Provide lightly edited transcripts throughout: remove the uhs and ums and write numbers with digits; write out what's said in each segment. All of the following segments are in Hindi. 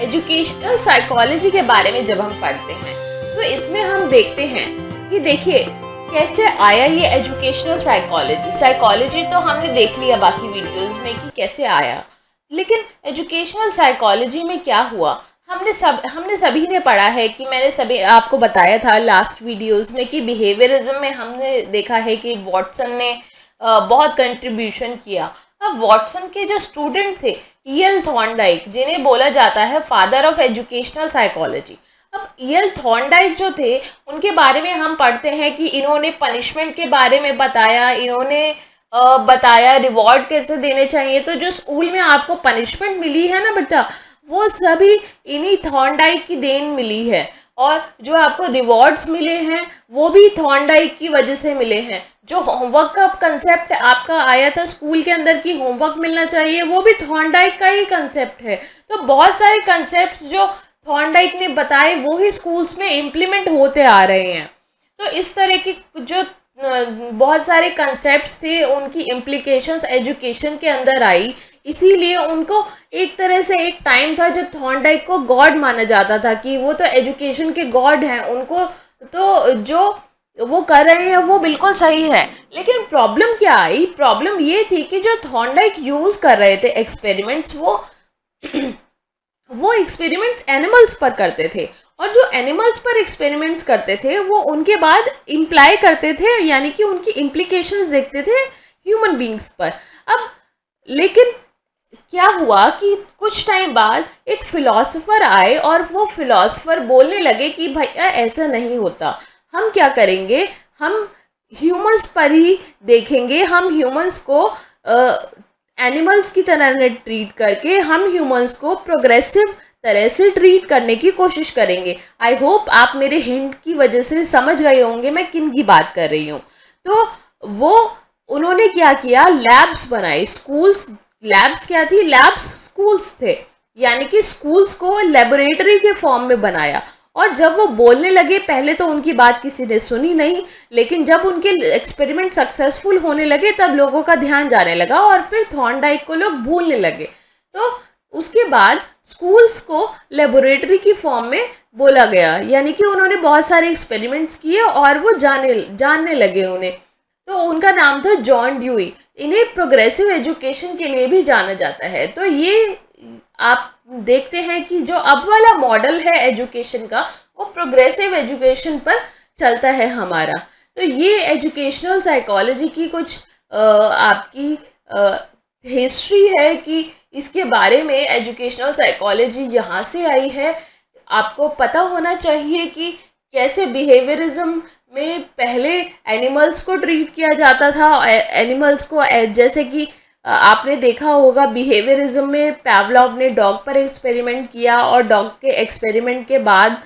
एजुकेशनल साइकोलॉजी के बारे में जब हम पढ़ते हैं तो इसमें हम देखते हैं कि देखिए कैसे आया ये एजुकेशनल साइकोलॉजी तो हमने देख लिया बाकी वीडियोस में कि कैसे आया, लेकिन एजुकेशनल साइकोलॉजी में क्या हुआ हमने सभी ने पढ़ा है कि मैंने सभी आपको बताया था लास्ट वीडियोस में कि बिहेवियरिज्म में हमने देखा है कि वॉटसन ने बहुत कंट्रीब्यूशन किया। अब वॉटसन के जो स्टूडेंट थे E.L. थॉर्नडाइक, जिन्हें बोला जाता है फादर ऑफ एजुकेशनल साइकोलॉजी। अब E.L. थॉर्नडाइक जो थे उनके बारे में हम पढ़ते हैं कि इन्होंने पनिशमेंट के बारे में बताया, इन्होंने बताया रिवॉर्ड कैसे देने चाहिए। तो जो स्कूल में आपको पनिशमेंट मिली है ना बेटा, वो सभी इन्हीं थॉर्नडाइक की देन मिली है, और जो आपको रिवॉर्ड्स मिले हैं वो भी थॉर्नडाइक की वजह से मिले हैं। जो होमवर्क का कंसेप्ट आपका आया था स्कूल के अंदर की होमवर्क मिलना चाहिए, वो भी थॉर्नडाइक का ही कंसेप्ट है। तो बहुत सारे कंसेप्ट्स जो थॉर्नडाइक ने बताए वो ही स्कूल्स में इम्प्लीमेंट होते आ रहे हैं। तो इस तरह की जो बहुत सारे कंसेप्ट्स थे उनकी इम्प्लीकेशंस एजुकेशन के अंदर आई, इसीलिए उनको एक तरह से एक टाइम था जब थॉर्नडाइक को गॉड माना जाता था कि वो तो एजुकेशन के गॉड हैं, उनको तो जो वो कर रहे हैं वो बिल्कुल सही है। लेकिन प्रॉब्लम क्या आई? प्रॉब्लम ये थी कि जो थॉर्नडाइक यूज़ कर रहे थे एक्सपेरिमेंट्स, वो एक्सपेरिमेंट्स एनिमल्स पर करते थे, और जो एनिमल्स पर एक्सपेरिमेंट्स करते थे वो उनके बाद इम्प्लाई करते थे, यानी कि उनकी इम्प्लीकेशंस देखते थे ह्यूमन बींग्स पर। अब लेकिन क्या हुआ कि कुछ टाइम बाद एक फ़िलासफ़र आए और वो फ़िलासफ़र बोलने लगे कि भैया ऐसा नहीं होता, हम क्या करेंगे, हम ह्यूमंस पर ही देखेंगे, हम ह्यूमंस को एनिमल्स की तरह ट्रीट करके हम ह्यूमंस को प्रोग्रेसिव तरह से ट्रीट करने की कोशिश करेंगे। आई होप आप मेरे हिंट की वजह से समझ गए होंगे मैं किन की बात कर रही हूँ। तो वो उन्होंने क्या किया, लैब्स बनाए, स्कूल्स, लैब्स क्या थी, लैब्स स्कूल्स थे, यानी कि स्कूल्स को लेबोरेटरी के फॉर्म में बनाया। और जब वो बोलने लगे, पहले तो उनकी बात किसी ने सुनी नहीं, लेकिन जब उनके एक्सपेरिमेंट सक्सेसफुल होने लगे तब लोगों का ध्यान जाने लगा और फिर थॉर्नडाइक को लोग भूलने लगे। तो उसके बाद स्कूल्स को लेबोरेटरी की फॉर्म में बोला गया, यानी कि उन्होंने बहुत सारे एक्सपेरिमेंट्स किए और वो जानने लगे उन्हें। तो उनका नाम था जॉन ड्यूई। इन्हें प्रोग्रेसिव एजुकेशन के लिए भी जाना जाता है। तो ये आप देखते हैं कि जो अब वाला मॉडल है एजुकेशन का वो प्रोग्रेसिव एजुकेशन पर चलता है हमारा। तो ये एजुकेशनल साइकोलॉजी की कुछ आपकी हिस्ट्री है कि इसके बारे में एजुकेशनल साइकोलॉजी यहाँ से आई है। आपको पता होना चाहिए कि कैसे बिहेवियरिज्म में पहले एनिमल्स को ट्रीट किया जाता था, एनिमल्स को जैसे कि आपने देखा होगा बिहेवियरिज्म में पैवलॉव ने डॉग पर एक्सपेरिमेंट किया और डॉग के एक्सपेरिमेंट के बाद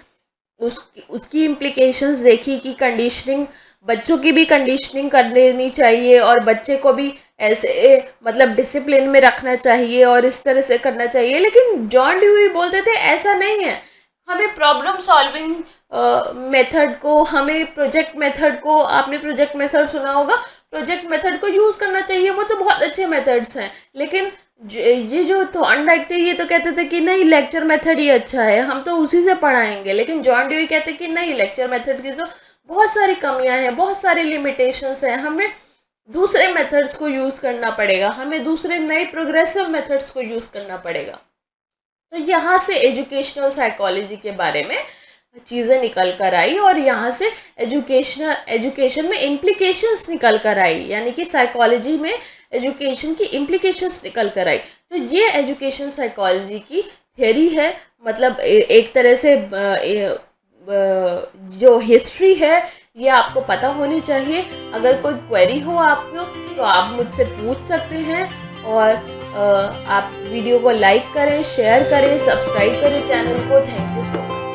उसकी इम्प्लीकेशंस देखी कि कंडीशनिंग, बच्चों की भी कंडीशनिंग कर लेनी चाहिए और बच्चे को भी ऐसे मतलब डिसिप्लिन में रखना चाहिए और इस तरह से करना चाहिए। लेकिन जॉन ड्यूई बोलते थे ऐसा नहीं है, हमें प्रॉब्लम सॉल्विंग मेथड को, हमें प्रोजेक्ट मेथड को, आपने प्रोजेक्ट मेथड सुना होगा, प्रोजेक्ट मेथड को यूज़ करना चाहिए, वो तो बहुत अच्छे मेथड्स हैं। लेकिन ये जो थॉर्नडाइक थे ये तो कहते थे कि नहीं लेक्चर मेथड ही अच्छा है, हम तो उसी से पढ़ाएंगे। लेकिन जॉन ड्यूई कहते कि नहीं, लेक्चर मेथड की तो बहुत सारी कमियां हैं, बहुत सारी लिमिटेशंस हैं, हमें दूसरे मेथड्स को यूज़ करना पड़ेगा, हमें दूसरे नए प्रोग्रेसिव मेथड्स को यूज़ करना पड़ेगा। तो यहाँ से एजुकेशनल साइकोलॉजी के बारे में चीज़ें निकल कर आई और यहाँ से एजुकेशन में इम्प्लीकेशंस निकल कर आई, यानी कि साइकोलॉजी में एजुकेशन की इम्प्लीकेशंस निकल कर आई। तो ये एजुकेशन साइकोलॉजी की थ्योरी है, मतलब एक तरह से जो हिस्ट्री है ये आपको पता होनी चाहिए। अगर कोई क्वेरी हो आपको तो आप मुझसे पूछ सकते हैं, और आप वीडियो को लाइक करें, शेयर करें, सब्सक्राइब करें चैनल को। Thank you so much.